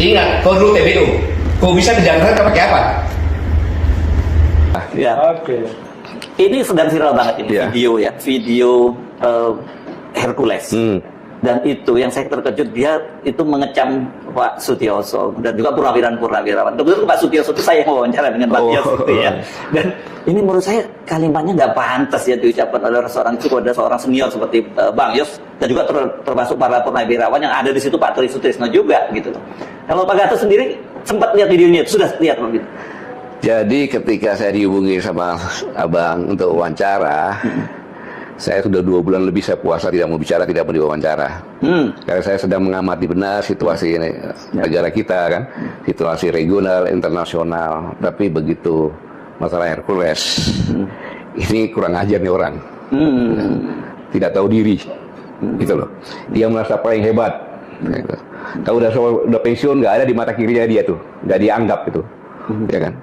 Ingat, kau dulu TBU. Kau bisa ke Jakarta pakai apa? Ya. Oke. Ini sedang viral banget ini video Hercules. Dan itu yang saya terkejut, dia itu mengecam Pak Sutioso dan juga purnawirawan. Kebetulan Pak Sutioso itu saya wawancara dengan Pak Yos gitu ya. Dan ini menurut saya kalimatnya nggak pantas ya diucapkan oleh seorang itu kepada seorang senior seperti Bang Yos, dan juga termasuk para purnawirawan yang ada di situ, Pak Tri Sutrisno juga gitu. Kalau Pak Gatot sendiri sempat lihat videonya, sudah lihat begitu. Jadi ketika saya dihubungi sama Abang untuk wawancara, saya sudah 2 bulan lebih saya puasa, tidak mau bicara, tidak mau diwawancara. Karena saya sedang mengamati benar situasi negara kita kan, situasi regional, internasional. Tapi begitu masalah Hercules, ini kurang ajar nih orang, tidak tahu diri, gitu loh. Dia merasa paling hebat. Gitu. Kalau udah pensiun, nggak ada di mata kirinya dia tuh, nggak dianggap gitu, ya kan?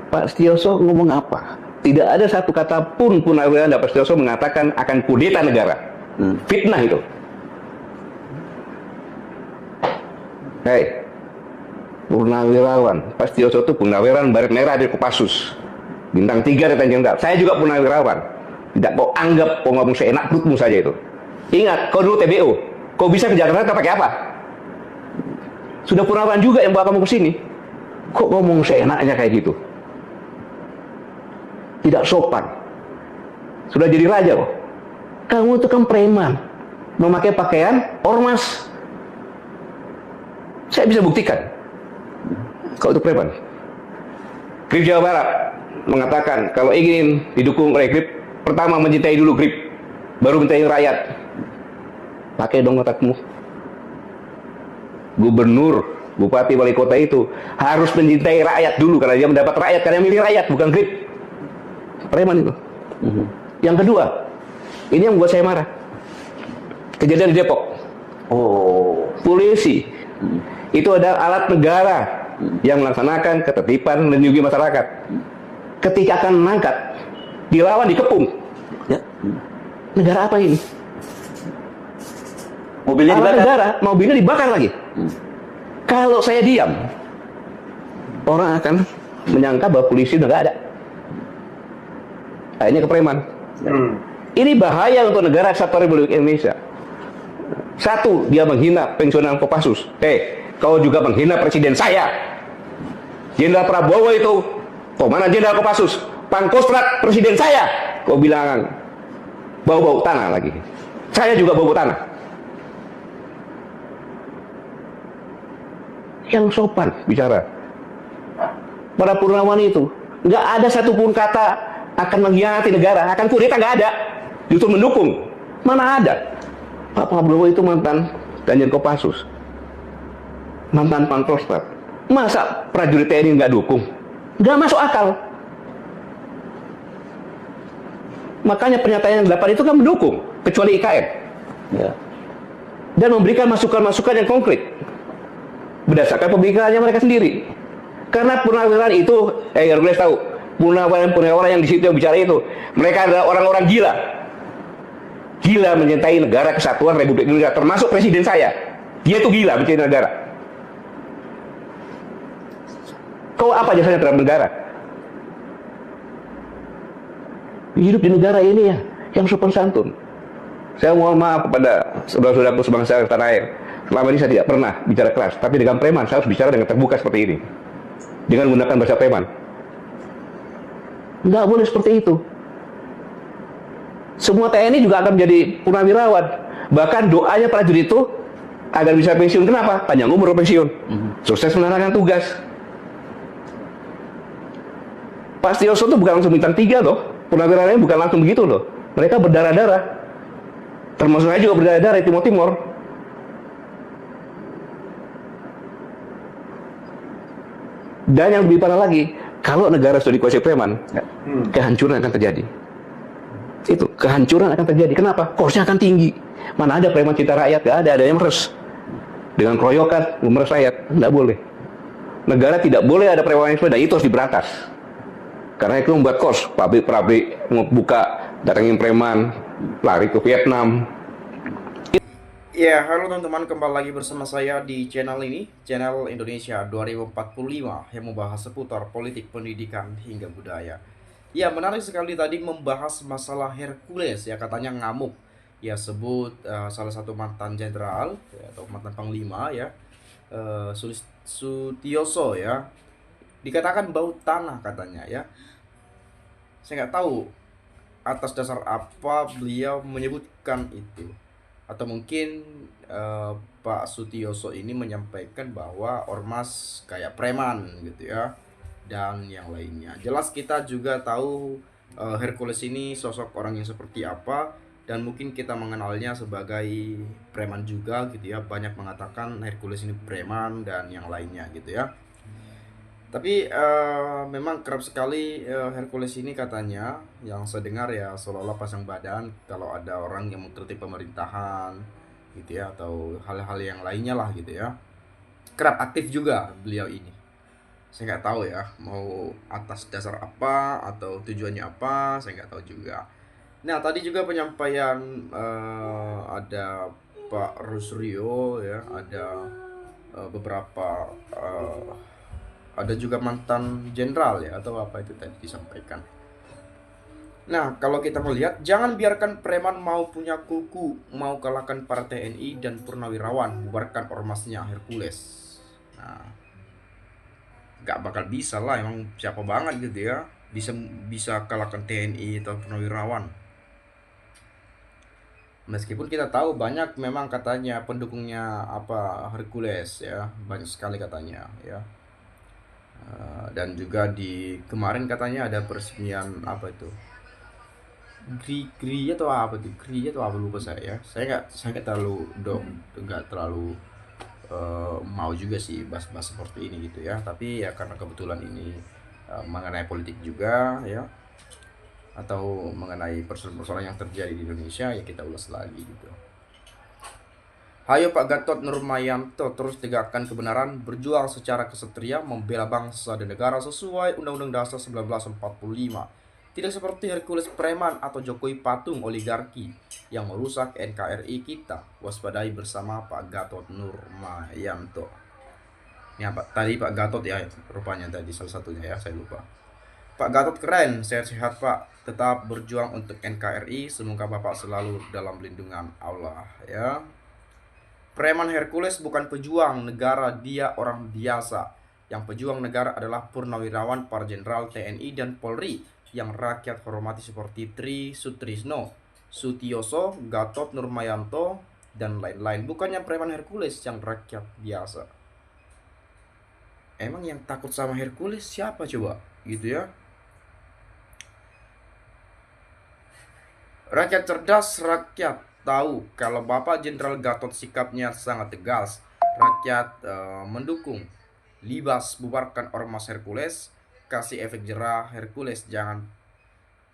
Pak Sutioso ngomong apa? Tidak ada satu kata pun purnawirawan Pak Sutioso mengatakan akan kudeta negara. Fitnah itu. Hei, purnawirawan Pak Sutioso itu purnawirawan Baret Merah di Kopassus, bintang 3 Letnan Jenderal. Saya juga purnawirawan. Tidak kau anggap kau ngomong seenak perutmu saja itu. Ingat, kau dulu TBU. Kau bisa ke Jakarta pakai apa? Sudah purnawirawan juga yang bawa kamu ke sini. Kok ngomong seenaknya kayak gitu? Tidak sopan. Sudah jadi raja kok. Kamu itu kan preman, memakai pakaian ormas. Saya bisa buktikan kau itu preman. Grip Jawa Barat mengatakan kalau ingin didukung oleh Grip, pertama mencintai dulu Grip, baru mencintai rakyat. Pakai dong otakmu. Gubernur, bupati, wali kota itu harus mencintai rakyat dulu, karena dia mendapat rakyat, karena milih rakyat, bukan Grip. Preman itu. Yang kedua, ini yang membuat saya marah. Kejadian di Depok. Polisi itu adalah alat negara yang melaksanakan ketertiban dan melindungi masyarakat. Ketika akan mengangkat, dilawan, dikepung. Ya. Negara apa ini? Mobilnya alat dibakar. negara, mobilnya dibakar lagi. Kalau saya diam, orang akan menyangka bahwa polisi udah nggak ada. Akhirnya ke preman. Ini bahaya untuk negara kesatuan Republik Indonesia. Satu, dia menghina pensiunan Kopassus. Kau juga menghina presiden saya. Jenderal Prabowo itu komandan Jenderal Kopassus, Pangkostrat presiden saya. Kau bilang bau-bau tanah lagi. Saya juga bau tanah. Yang sopan bicara. Para purnawan itu nggak ada satupun kata akan mengkhianati negara, akan kudeta, nggak ada. Justru mendukung. Mana ada? Pak Prabowo itu mantan Danjen Kopassus, mantan Pangkostrat. Masa prajurit TNI nggak dukung? Nggak masuk akal. Makanya pernyataan yang 8 itu kan mendukung, kecuali IKN. Ya. Dan memberikan masukan-masukan yang konkret berdasarkan pemikirannya mereka sendiri. Karena purnawirawan itu, Hercules tahu, purnawirawan yang di situ yang bicara itu, mereka adalah orang-orang gila. Gila mencintai negara kesatuan Republik Indonesia, termasuk presiden saya. Dia tuh gila mencintai negara. Kau apa jasanya terhadap negara? Hidup di negara ini ya, yang sopan santun. Saya mohon maaf kepada saudara-saudaraku sebangsa tanah air. Selama ini saya tidak pernah bicara keras, tapi dengan preman saya harus bicara dengan terbuka seperti ini, dengan menggunakan bahasa preman. Nggak boleh seperti itu. Semua TNI juga akan menjadi purnawirawan. Bahkan doanya prajurit itu agar bisa pensiun. Kenapa? Panjang umur pensiun, sukses menjalankan tugas. Pak Sutioso itu bukan langsung bintang 3 loh. Purnawirawannya bukan langsung begitu loh. Mereka berdarah-darah. Termasuk saya juga berdarah-darah di Timur-Timur. Dan yang lebih parah lagi, kalau negara sudah dikuasai preman, kehancuran akan terjadi. Itu, kehancuran akan terjadi. Kenapa? Kosnya akan tinggi. Mana ada preman cinta rakyat? Gak ada, yang meres. Dengan keroyokan, meres rakyat. Nggak boleh. Negara tidak boleh ada preman yang dan itu harus diberantas. Karena itu membuat kos, pabrik-pabrik buka, datangin preman, lari ke Vietnam. Ya, halo teman-teman, kembali lagi bersama saya di channel ini, channel Indonesia 2045 yang membahas seputar politik, pendidikan, hingga budaya. Ya, menarik sekali tadi membahas masalah Hercules ya, katanya ngamuk. Ya, sebut salah satu mantan jenderal ya, atau mantan panglima ya, Sutioso ya, dikatakan bau tanah katanya ya. Saya nggak tahu atas dasar apa beliau menyebutkan itu, atau mungkin Pak Sutioso ini menyampaikan bahwa ormas kayak preman gitu ya, dan yang lainnya. Jelas kita juga tahu Hercules ini sosok orang yang seperti apa, dan mungkin kita mengenalnya sebagai preman juga gitu ya. Banyak mengatakan Hercules ini preman dan yang lainnya gitu ya. Tapi memang kerap sekali Hercules ini katanya, yang saya dengar ya, seolah-olah pasang badan kalau ada orang yang mengkritik pemerintahan gitu ya, atau hal-hal yang lainnya lah gitu ya. Kerap aktif juga beliau ini. Saya nggak tahu ya, mau atas dasar apa atau tujuannya apa, saya nggak tahu juga. Nah, tadi juga penyampaian ada Pak Rusrio ya, ada beberapa ada juga mantan jenderal ya, atau apa itu tadi disampaikan. Nah, kalau kita melihat, jangan biarkan preman mau punya kuku, mau kalahkan para TNI dan purnawirawan, bubarkan ormasnya Hercules. Nah, nggak bakal bisa lah, emang siapa banget gitu ya bisa kalahkan TNI atau purnawirawan. Meskipun kita tahu banyak memang katanya pendukungnya apa Hercules ya, banyak sekali katanya ya. Dan juga di kemarin katanya ada peresmian apa itu, Gri atau apa tuh, Gri atau apa, lupa saya ya. Saya nggak terlalu mau juga sih bahas-bahas seperti ini gitu ya. Tapi ya karena kebetulan ini mengenai politik juga ya, atau mengenai persoalan-persoalan yang terjadi di Indonesia, ya kita ulas lagi gitu. Hayo Pak Gatot Nurmayanto, terus tegakkan kebenaran, berjuang secara kesatria, membela bangsa dan negara sesuai Undang-Undang Dasar 1945. Tidak seperti Hercules preman atau Jokowi patung oligarki yang merusak NKRI kita. Waspadai bersama Pak Gatot Nurmayanto. Ya Pak, tadi Pak Gatot ya, rupanya tadi salah satunya ya, saya lupa. Pak Gatot keren, sehat-sehat Pak. Tetap berjuang untuk NKRI, semoga Bapak selalu dalam lindungan Allah ya. Preman Hercules bukan pejuang negara, dia orang biasa. Yang pejuang negara adalah purnawirawan, para jenderal TNI dan Polri yang rakyat hormati seperti Tri Sutrisno, Sutioso, Gatot Nurmayanto, dan lain-lain. Bukannya preman Hercules yang rakyat biasa. Emang yang takut sama Hercules siapa coba? Gitu ya. Rakyat cerdas, rakyat tahu kalau Bapak Jenderal Gatot sikapnya sangat tegas. Rakyat mendukung. Libas, bubarkan ormas Hercules, kasih efek jerah Hercules, jangan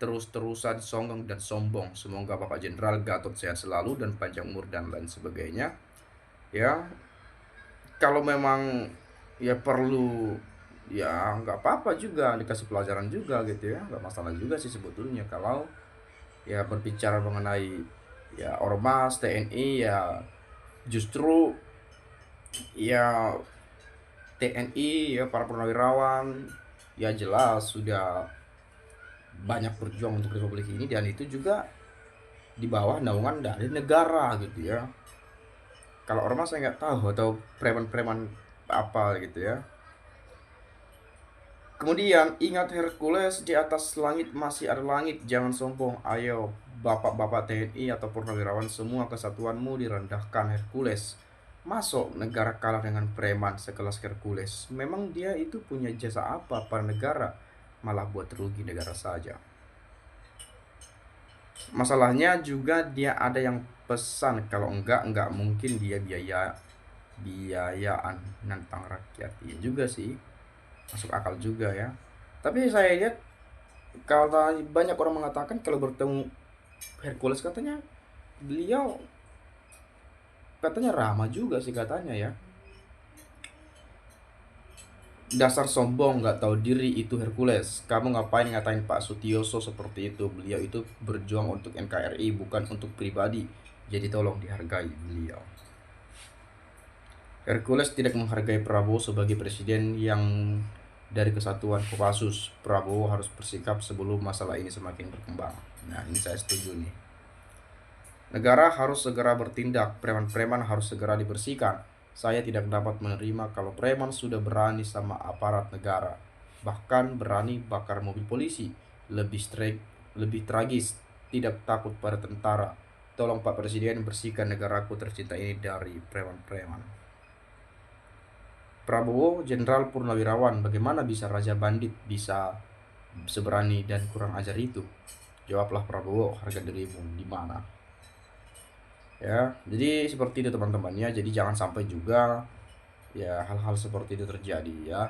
terus-terusan songong dan sombong. Semoga Bapak Jenderal Gatot sehat selalu dan panjang umur dan lain sebagainya. Ya, kalau memang ya perlu, ya nggak apa-apa juga, dikasih pelajaran juga gitu ya, nggak masalah juga sih sebetulnya kalau ya berbicara mengenai ya ormas TNI. Ya justru ya TNI ya, para purnawirawan ya jelas sudah banyak berjuang untuk republik ini, dan itu juga di bawah naungan dari negara gitu ya. Kalau ormas saya nggak tahu, atau preman-preman apa gitu ya. Kemudian ingat Hercules, di atas langit masih ada langit, jangan sombong. Ayo bapak-bapak TNI atau purnawirawan semua, kesatuanmu direndahkan Hercules. Masuk negara kalah dengan preman sekelas Hercules. Memang dia itu punya jasa apa pada negara? Malah buat rugi negara saja. Masalahnya juga dia ada yang pesan, kalau enggak mungkin dia biayaan nantang rakyat. Iya juga sih, masuk akal juga ya. Tapi saya lihat kalau banyak orang mengatakan kalau bertemu Hercules katanya beliau ramah juga sih katanya ya. Dasar sombong, nggak tahu diri itu Hercules. Kamu ngapain ngatain Pak Sutioso seperti itu? Beliau itu berjuang untuk NKRI, bukan untuk pribadi. Jadi tolong dihargai beliau. Hercules tidak menghargai Prabowo sebagai presiden yang dari kesatuan Kopassus. Prabowo harus bersikap sebelum masalah ini semakin berkembang. Nah, ini saya setuju nih. Negara harus segera bertindak, preman-preman harus segera dibersihkan. Saya tidak dapat menerima kalau preman sudah berani sama aparat negara, bahkan berani bakar mobil polisi. Lebih tragis, tidak takut pada tentara. Tolong Pak Presiden bersihkan negaraku tercinta ini dari preman-preman. Prabowo Jenderal Purnawirawan, bagaimana bisa Raja Bandit bisa seberani dan kurang ajar itu? Jawablah Prabowo, harga dirimu di mana? Ya, jadi seperti itu teman-teman ya. Jadi jangan sampai juga ya hal-hal seperti itu terjadi ya.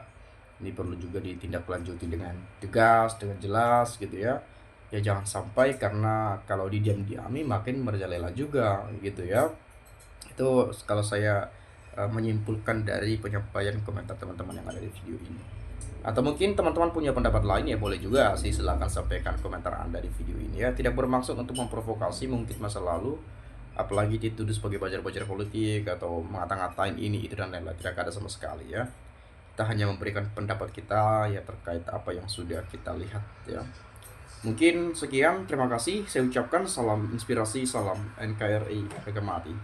Ini perlu juga ditindaklanjuti dengan tegas, dengan jelas gitu ya. Ya jangan sampai, karena kalau didiam-diami makin merajalela juga gitu ya. Itu kalau saya menyimpulkan dari penyampaian komentar teman-teman yang ada di video ini. Atau mungkin teman-teman punya pendapat lain ya, boleh juga sih, silahkan sampaikan komentar Anda di video ini ya. Tidak bermaksud untuk memprovokasi, mengungkit masa lalu, apalagi dituduh sebagai bajar-bajar politik atau ngata-ngatain ini itu dan lain-lain. Tidak ada sama sekali ya. Kita hanya memberikan pendapat kita ya terkait apa yang sudah kita lihat ya. Mungkin sekian, terima kasih. Saya ucapkan salam inspirasi, salam NKRI, harga mati.